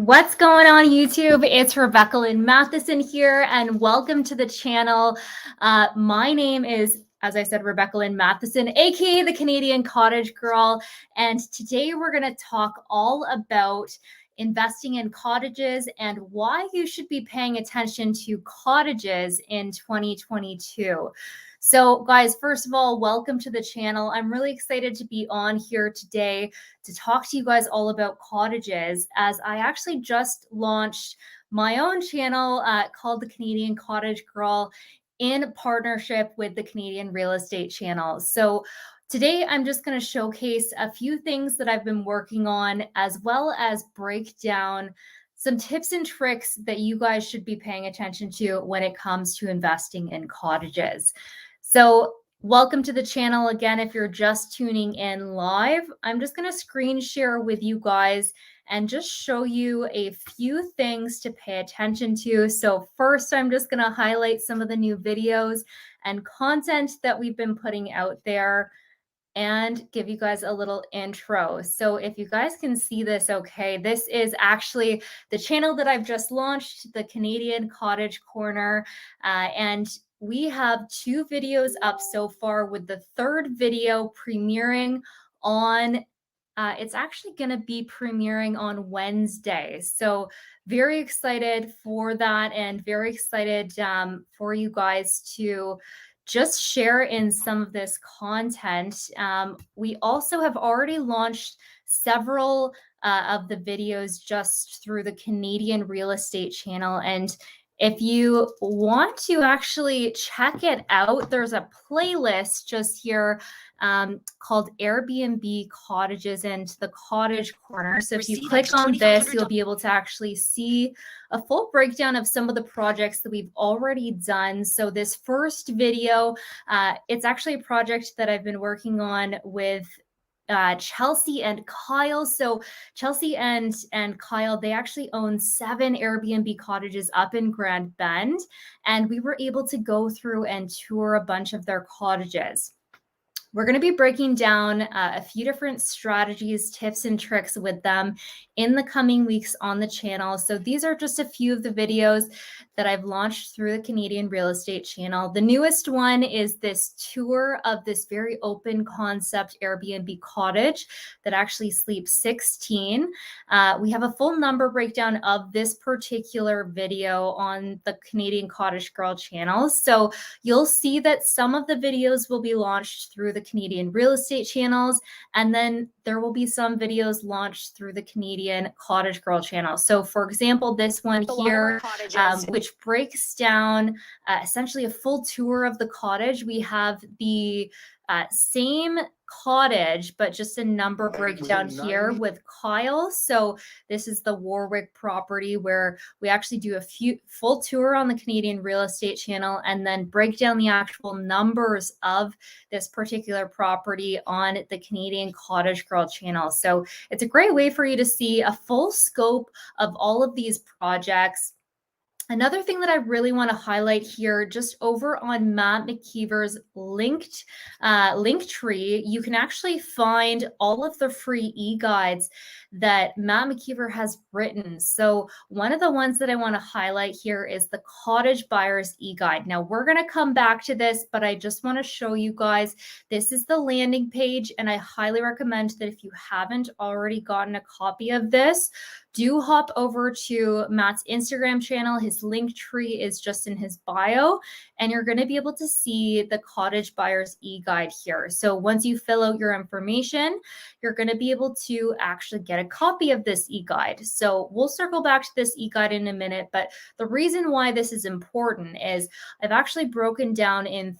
What's going on YouTube? It's Rebecca Lynn Matheson here, and welcome to the channel. My name is, as I said, Rebecca Lynn Matheson, aka the Canadian Cottage Girl, and today we're going to talk all about investing in cottages and why you should be paying attention to cottages in 2022. So guys, first of all, welcome to the channel. I'm really excited to be on here today to talk to you guys all about cottages, as I actually just launched my own channel called the Canadian Cottage Girl in partnership with the Canadian Real Estate Channel. So today I'm just going to showcase a few things that I've been working on, as well as break down some tips and tricks that you guys should be paying attention to when it comes to investing in cottages. So welcome to the channel again. If you're just tuning in live, I'm just going to screen share with you guys and just show you a few things to pay attention to. So first, I'm just going to highlight some of the new videos and content that we've been putting out there and give you guys a little intro. So if you guys can see this okay, this is actually the channel that I've just launched, the Canadian Cottage Corner, and we have 2 videos up so far, with the 3rd video premiering on it's actually going to be premiering on Wednesday. So very excited for that, and very excited for you guys to just share in some of this content. We also have already launched several of the videos just through the Canadian Real Estate Channel. And if you want to actually check it out, there's a playlist just here called Airbnb Cottages and the Cottage Corner. So if you click on this, you'll be able to actually see a full breakdown of some of the projects that we've already done. So this first video, it's actually a project that I've been working on with Chelsea and Kyle. So Chelsea and Kyle, they actually own 7 Airbnb cottages up in Grand Bend, and we were able to go through and tour a bunch of their cottages. We're going to be breaking down a few different strategies, tips, and tricks with them in the coming weeks on the channel. So these are just a few of the videos that I've launched through the Canadian Real Estate Channel. The newest one is this tour of this very open concept Airbnb cottage that actually sleeps 16. We have a full number breakdown of this particular video on the Canadian Cottage Girl channel. So you'll see that some of the videos will be launched through the Canadian Real Estate channels, and then there will be some videos launched through the Canadian Cottage Girl channel. So for example, this one here, which breaks down essentially a full tour of the cottage. We have the same cottage, but just a number breakdown here with Kyle. So this is the Warwick property, where we actually do a full tour on the Canadian Real Estate Channel and then break down the actual numbers of this particular property on the Canadian Cottage Girl channel. So it's a great way for you to see a full scope of all of these projects. Another thing that I really want to highlight here, just over on Matt McKeever's link tree, you can actually find all of the free e-guides that Matt McKeever has written. So one of the ones that I want to highlight here is the Cottage Buyer's e-guide. Now we're going to come back to this, but I just want to show you guys, this is the landing page, and I highly recommend that if you haven't already gotten a copy of this, do hop over to Matt's Instagram channel. His link tree is just in his bio, and you're going to be able to see the Cottage Buyer's e-guide here. So once you fill out your information, you're going to be able to actually get a copy of this e-guide. So we'll circle back to this e-guide in a minute, but the reason why this is important is I've actually broken down in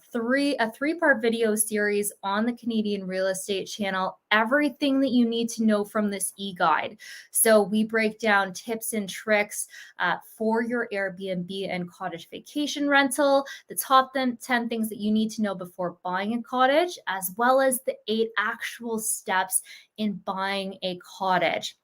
a three-part video series on the Canadian Real Estate Channel everything that you need to know from this e-guide. So we break down tips and tricks for your Airbnb and cottage vacation rental, the top 10 things that you need to know before buying a cottage, as well as the 8 actual steps in buying a cottage.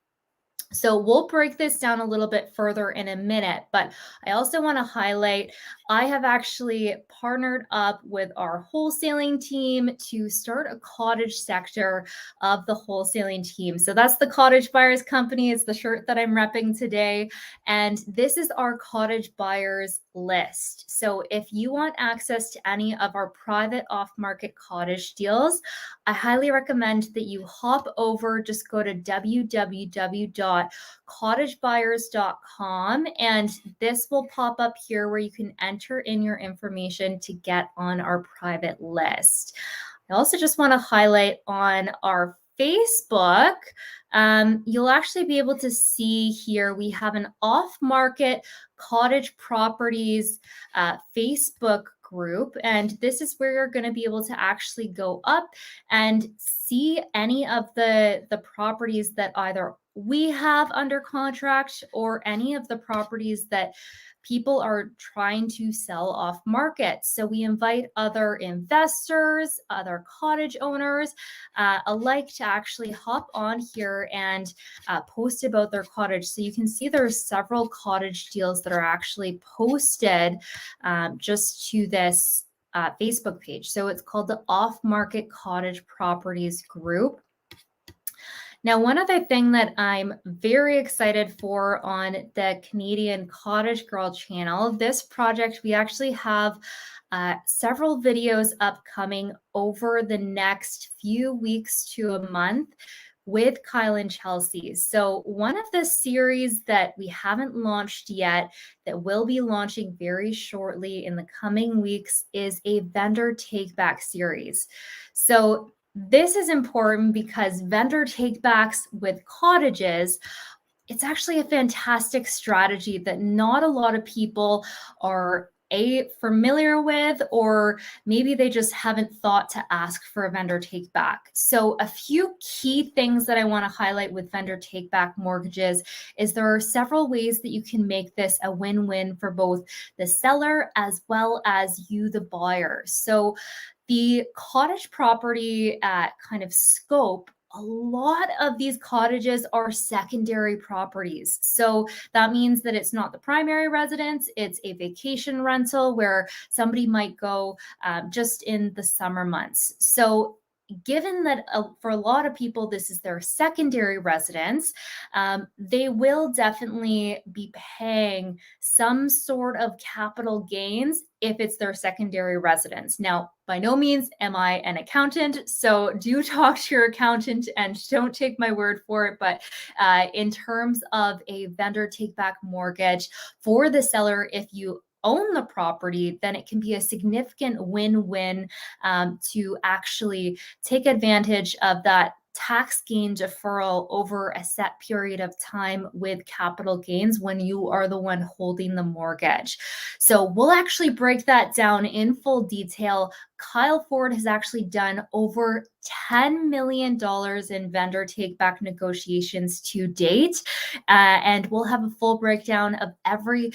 So we'll break this down a little bit further in a minute, but I also want to highlight, I have actually partnered up with our wholesaling team to start a cottage sector of the wholesaling team. So that's the Cottage Buyers Company. It's the shirt that I'm repping today. And this is our cottage buyers list. So if you want access to any of our private off-market cottage deals, I highly recommend that you hop over, just go to www.cottagebuyers.com, and this will pop up here where you can enter in your information to get on our private list. I also just want to highlight on our Facebook, you'll actually be able to see here we have an off-market cottage properties Facebook group, and this is where you're going to be able to actually go up and see any of the properties that either we have under contract or any of the properties that people are trying to sell off market. So we invite other investors, other cottage owners alike to actually hop on here and post about their cottage. So you can see there's several cottage deals that are actually posted just to this Facebook page. So it's called the Off Market Cottage Properties Group. Now, one other thing that I'm very excited for on the Canadian Cottage Girl channel, this project, we actually have several videos upcoming over the next few weeks to a month with Kyle and Chelsea. So one of the series that we haven't launched yet that will be launching very shortly in the coming weeks is a vendor take-back series. So this is important because vendor takebacks with cottages, it's actually a fantastic strategy that not a lot of people are familiar with, or maybe they just haven't thought to ask for a vendor take back. So a few key things that I want to highlight with vendor take back mortgages is there are several ways that you can make this a win-win for both the seller as well as you, the buyer. So the cottage property kind of scope, a lot of these cottages are secondary properties. So that means that it's not the primary residence, it's a vacation rental where somebody might go just in the summer months. So given that for a lot of people, this is their secondary residence, they will definitely be paying some sort of capital gains if it's their secondary residence. Now, by no means am I an accountant, so do talk to your accountant and don't take my word for it. But in terms of a vendor take-back mortgage for the seller, if you own the property, then it can be a significant win-win to actually take advantage of that tax gain deferral over a set period of time with capital gains when you are the one holding the mortgage. So we'll actually break that down in full detail. Kyle Ford has actually done over $10 million in vendor take-back negotiations to date. And we'll have a full breakdown of every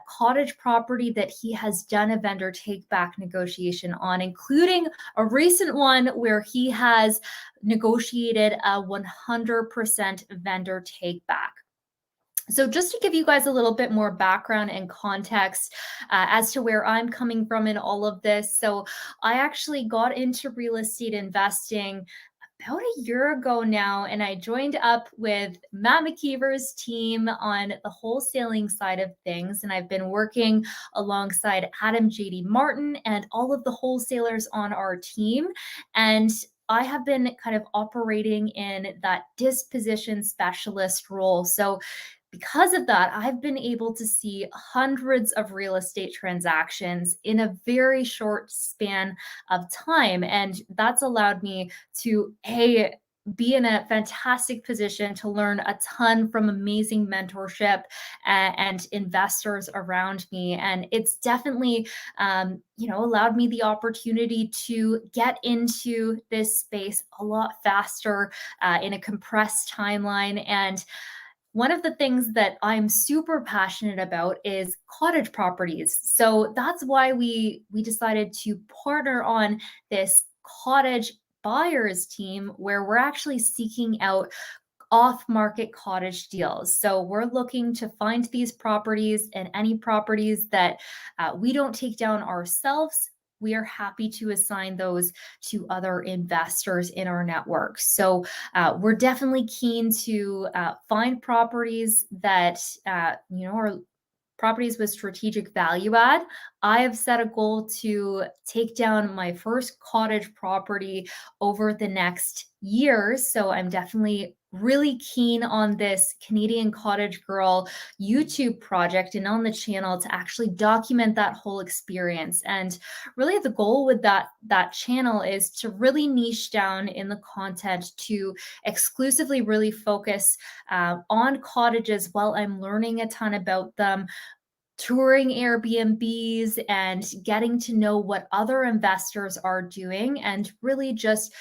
cottage property that he has done a vendor take-back negotiation on, including a recent one where he has negotiated a 100% vendor take-back. So just to give you guys a little bit more background and context as to where I'm coming from in all of this. So I actually got into real estate investing about a year ago now, and I joined up with Matt McKeever's team on the wholesaling side of things. And I've been working alongside Adam JD Martin and all of the wholesalers on our team. And I have been kind of operating in that disposition specialist role. So because of that, I've been able to see hundreds of real estate transactions in a very short span of time. And that's allowed me to, be in a fantastic position to learn a ton from amazing mentorship and investors around me. And it's definitely, allowed me the opportunity to get into this space a lot faster in a compressed timeline. And one of the things that I'm super passionate about is cottage properties. So that's why we decided to partner on this cottage buyers team where we're actually seeking out off-market cottage deals. So we're looking to find these properties, and any properties that we don't take down ourselves, we are happy to assign those to other investors in our network. So we're definitely keen to find properties that are properties with strategic value add. I have set a goal to take down my first cottage property over the next year. So I'm definitely really keen on this Canadian Cottage Girl YouTube project and on the channel to actually document that whole experience. And really the goal with that channel is to really niche down in the content, to exclusively really focus on cottages while I'm learning a ton about them, touring Airbnbs and getting to know what other investors are doing, and really just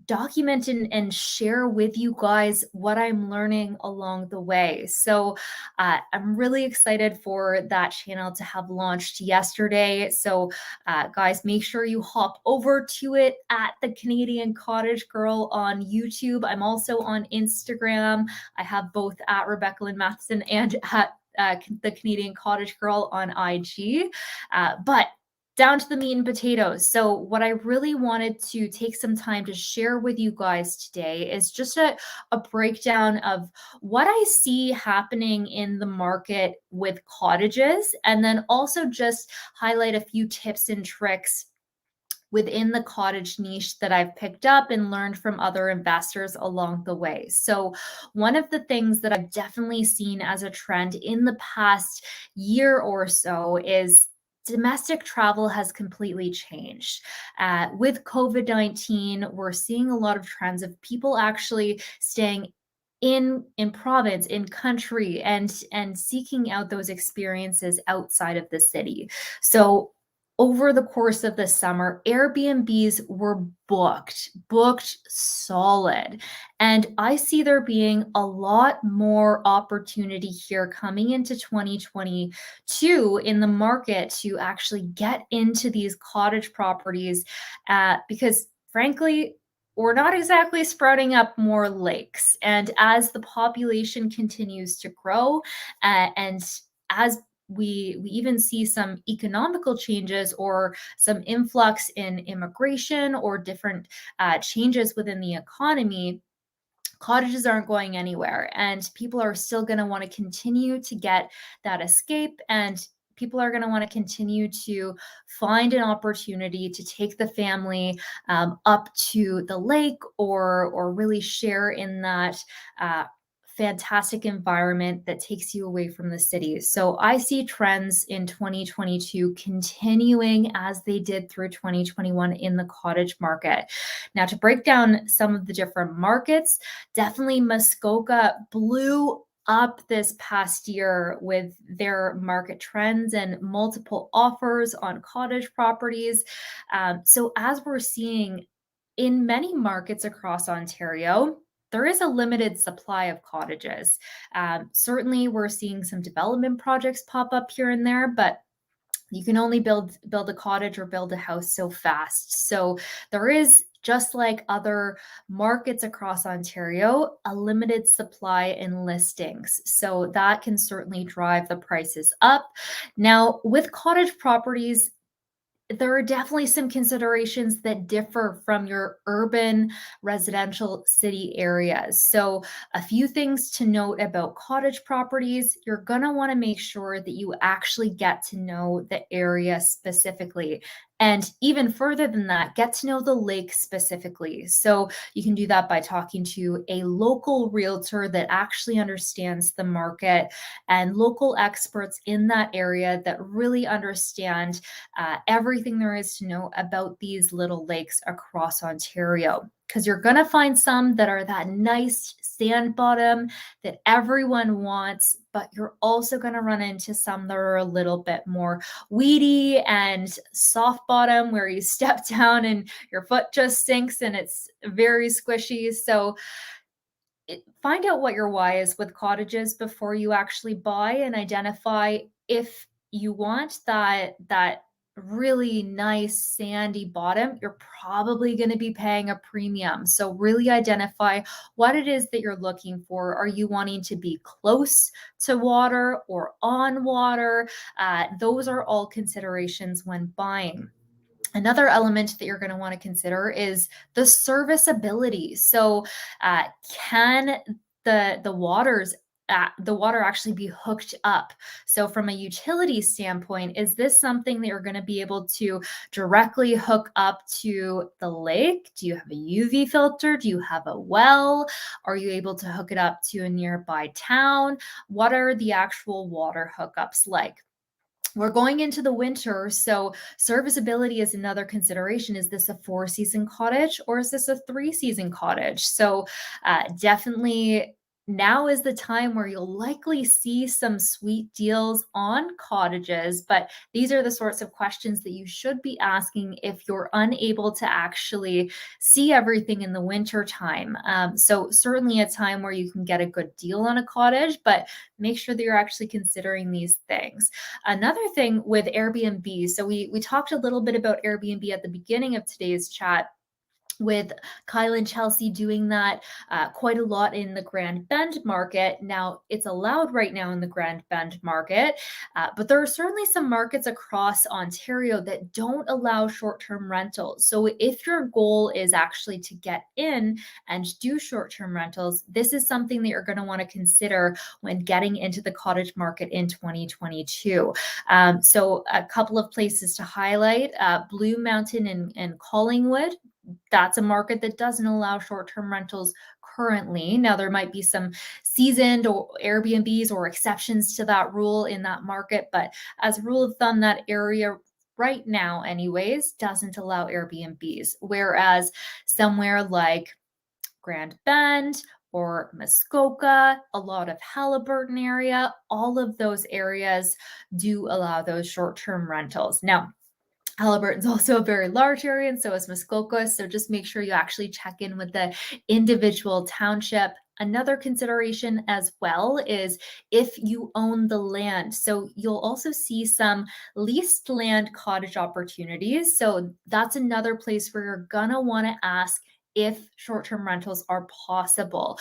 document and share with you guys what I'm learning along the way. So I'm really excited for that channel to have launched yesterday. So guys, make sure you hop over to it at the Canadian Cottage Girl on YouTube. I'm also on Instagram. I have both at Rebecca Lynn Matheson and at the Canadian Cottage Girl on IG. But down to the meat and potatoes. So what I really wanted to take some time to share with you guys today is just a breakdown of what I see happening in the market with cottages, and then also just highlight a few tips and tricks within the cottage niche that I've picked up and learned from other investors along the way. So one of the things that I've definitely seen as a trend in the past year or so is domestic travel has completely changed. With COVID-19, we're seeing a lot of trends of people actually staying in province, in country, and seeking out those experiences outside of the city. So over the course of the summer, Airbnbs were booked solid. And I see there being a lot more opportunity here coming into 2022 in the market to actually get into these cottage properties because frankly, we're not exactly sprouting up more lakes. And as the population continues to grow and as we even see some economical changes or some influx in immigration or different changes within the economy, cottages aren't going anywhere, and people are still going to want to continue to get that escape, and people are going to want to continue to find an opportunity to take the family up to the lake or really share in that fantastic environment that takes you away from the city. So I see trends in 2022 continuing as they did through 2021 in the cottage market. Now, to break down some of the different markets, definitely Muskoka blew up this past year with their market trends and multiple offers on cottage properties. So as we're seeing in many markets across Ontario, there is a limited supply of cottages. Certainly, we're seeing some development projects pop up here and there, but you can only build a cottage or build a house so fast. So there is, just like other markets across Ontario, a limited supply in listings. So that can certainly drive the prices up. Now, with cottage properties, there are definitely some considerations that differ from your urban residential city areas. So a few things to note about cottage properties: you're going to want to make sure that you actually get to know the area specifically. And even further than that, get to know the lake specifically. So you can do that by talking to a local realtor that actually understands the market and local experts in that area that really understand everything there is to know about these little lakes across Ontario. Because you're going to find some that are that nice sand bottom that everyone wants, but you're also going to run into some that are a little bit more weedy and soft bottom where you step down and your foot just sinks and it's very squishy. So find out what your why is with cottages before you actually buy, and identify if you want that really nice sandy bottom, you're probably going to be paying a premium. So really identify what it is that you're looking for. Are you wanting to be close to water or on water? Those are all considerations when buying. Another element that you're going to want to consider is the serviceability. So, can the water actually be hooked up? So, from a utility standpoint, is this something that you're going to be able to directly hook up to the lake? Do you have a UV filter? Do you have a well? Are you able to hook it up to a nearby town? What are the actual water hookups like? We're going into the winter, so serviceability is another consideration. Is this a 4-season cottage or is this a 3-season cottage? So definitely now is the time where you'll likely see some sweet deals on cottages, but these are the sorts of questions that you should be asking if you're unable to actually see everything in the winter time. So certainly a time where you can get a good deal on a cottage, but make sure that you're actually considering these things. Another thing with Airbnb, so we talked a little bit about Airbnb at the beginning of today's chat, with Kyle and Chelsea doing that quite a lot in the Grand Bend market. Now, it's allowed right now in the Grand Bend market, but there are certainly some markets across Ontario that don't allow short-term rentals. So if your goal is actually to get in and do short-term rentals, this is something that you're going to want to consider when getting into the cottage market in 2022. So a couple of places to highlight, Blue Mountain and Collingwood. That's a market that doesn't allow short-term rentals currently. Now, there might be some seasoned or Airbnbs or exceptions to that rule in that market, but as a rule of thumb, that area right now anyways doesn't allow Airbnbs. Whereas somewhere like Grand Bend or Muskoka, a lot of Halliburton area, all of those areas do allow those short-term rentals. Now, Halliburton's also a very large area, and so is Muskoka. So just make sure you actually check in with the individual township. Another consideration as well is if you own the land. So you'll also see some leased land cottage opportunities. So that's another place where you're gonna want to ask if short-term rentals are possible.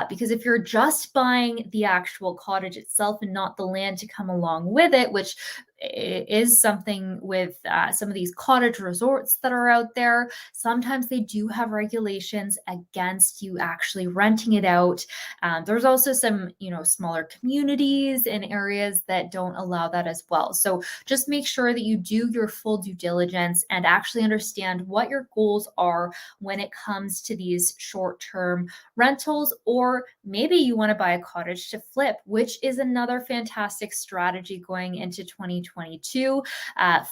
Because if you're just buying the actual cottage itself and not the land to come along with it, which is something with some of these cottage resorts that are out there, sometimes they do have regulations against you actually renting it out. There's also some, smaller communities and areas that don't allow that as well. So just make sure that you do your full due diligence and actually understand what your goals are when it comes to these short-term rentals, or maybe you want to buy a cottage to flip, which is another fantastic strategy going into 2022,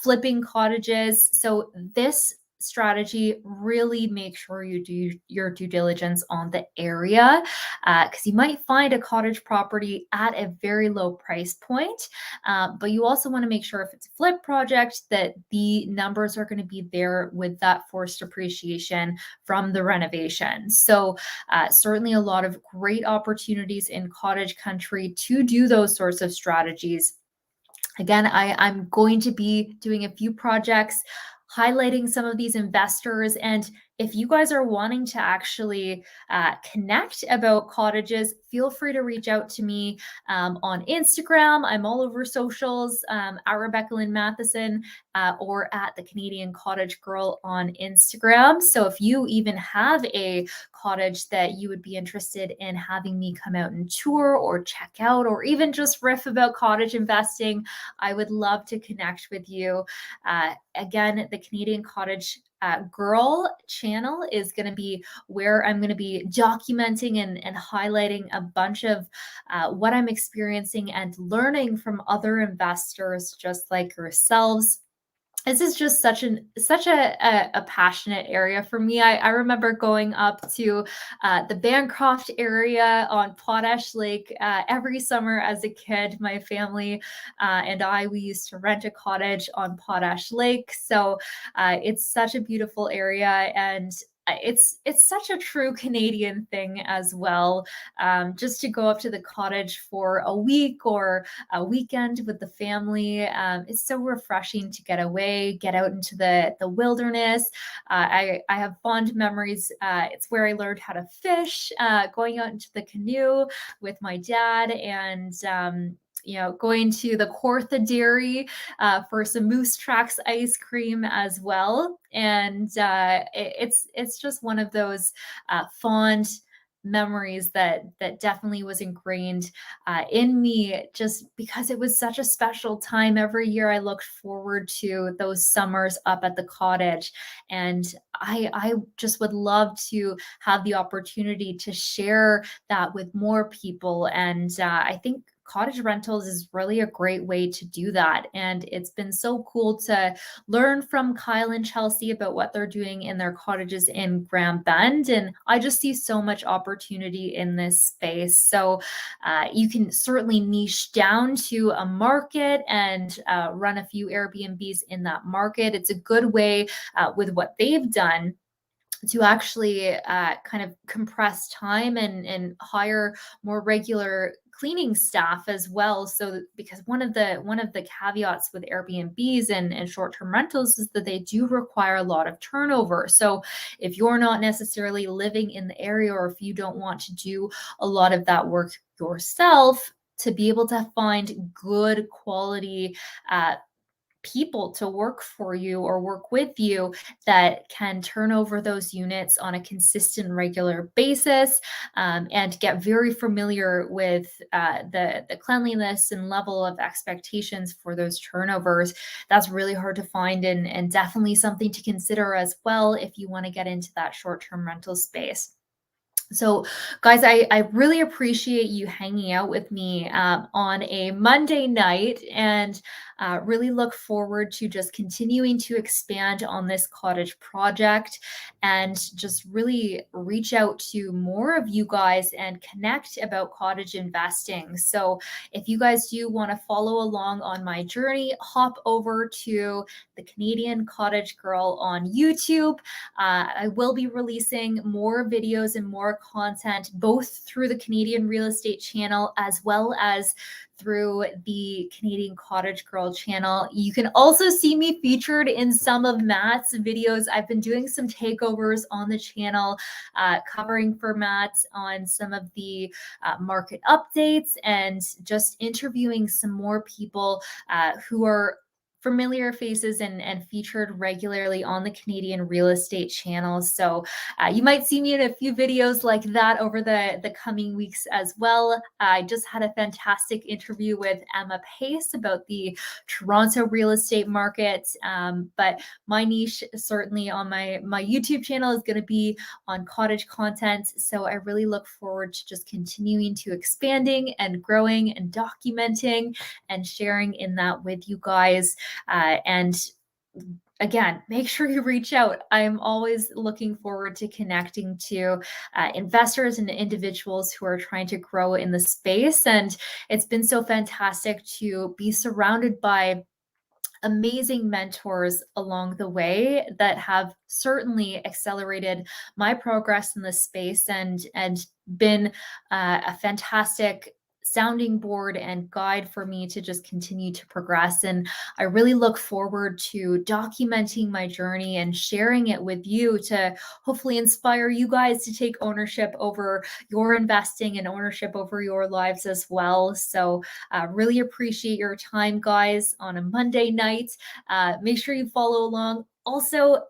flipping cottages. So this strategy, really make sure you do your due diligence on the area, because you might find a cottage property at a very low price point, but you also want to make sure if it's a flip project that the numbers are going to be there with that forced appreciation from the renovation. So certainly a lot of great opportunities in cottage country to do those sorts of strategies. Again, I'm going to be doing a few projects highlighting some of these investors. And if you guys are wanting to actually connect about cottages, feel free to reach out to me on Instagram. I'm all over socials, at Rebecca Lynn Matheson, or at the Canadian Cottage Girl on Instagram. So if you even have a cottage that you would be interested in having me come out and tour or check out, or even just riff about cottage investing, I would love to connect with you. Again, the Canadian Cottage Girl channel is going to be where I'm going to be documenting and highlighting a bunch of what I'm experiencing and learning from other investors just like yourselves. This is just such a passionate area for me. I remember going up to the Bancroft area on Potash Lake every summer as a kid. My family and we used to rent a cottage on Potash Lake. So it's such a beautiful area. And it's such a true Canadian thing as well. Just to go up to the cottage for a week or a weekend with the family. It's so refreshing to get away, get out into the wilderness. I have fond memories. It's where I learned how to fish, going out into the canoe with my dad, and going to the Cortha Dairy for some Moose Tracks ice cream as well. And it's just one of those fond memories that definitely was ingrained in me, just because it was such a special time. Every year I looked forward to those summers up at the cottage, and I just would love to have the opportunity to share that with more people. And I think cottage rentals is really a great way to do that. And it's been so cool to learn from Kyle and Chelsea about what they're doing in their cottages in Grand Bend. And I just see so much opportunity in this space. So you can certainly niche down to a market and run a few Airbnbs in that market. It's a good way with what they've done to actually kind of compress time and hire more regular cleaning staff as well. So because one of the caveats with Airbnbs and short-term rentals is that they do require a lot of turnover. So if you're not necessarily living in the area, or if you don't want to do a lot of that work yourself, to be able to find good quality people to work for you or work with you that can turn over those units on a consistent, regular basis, and get very familiar with the cleanliness and level of expectations for those turnovers. That's really hard to find, and definitely something to consider as well if you want to get into that short-term rental space. So, guys, I really appreciate you hanging out with me on a Monday night, and really look forward to just continuing to expand on this cottage project, and just really reach out to more of you guys and connect about cottage investing. So if you guys do want to follow along on my journey, hop over to the Canadian Cottage Girl on YouTube. I will be releasing more videos and more content, both through the Canadian Real Estate channel as well as through the Canadian Cottage Girl channel. You can also see me featured in some of Matt's videos. I've been doing some takeovers on the channel, covering for Matt on some of the market updates, and just interviewing some more people who are familiar faces and featured regularly on the Canadian Real Estate channel. So you might see me in a few videos like that over the coming weeks as well. I just had a fantastic interview with Emma Pace about the Toronto real estate market. But my niche certainly on my YouTube channel is going to be on cottage content. So I really look forward to just continuing to expanding and growing and documenting and sharing in that with you guys. And again, make sure you reach out. I'm always looking forward to connecting to investors and individuals who are trying to grow in the space. And it's been so fantastic to be surrounded by amazing mentors along the way that have certainly accelerated my progress in this space, and been a fantastic sounding board and guide for me to just continue to progress. And I really look forward to documenting my journey and sharing it with you to hopefully inspire you guys to take ownership over your investing and ownership over your lives as well. So really appreciate your time, guys, on a Monday night. Make sure you follow along. Also,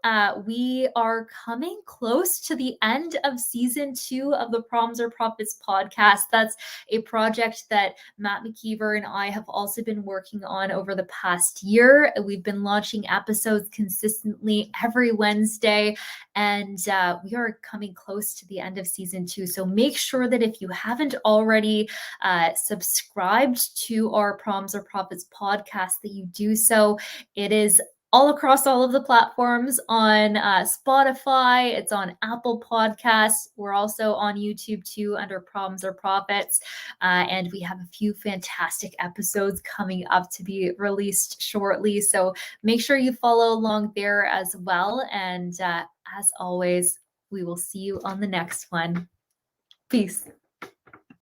we are coming close to the end of season 2 of the Proms or Profits podcast. That's a project that Matt McKeever and I have also been working on over the past year. We've been launching episodes consistently every Wednesday, and we are coming close to the end of season 2. So make sure that if you haven't already subscribed to our Proms or Profits podcast, that you do so. It is all across all of the platforms on Spotify. It's on Apple Podcasts. We're also on YouTube too under Problems or Profits. And we have a few fantastic episodes coming up to be released shortly. So make sure you follow along there as well. And as always, We will see you on the next one. Peace.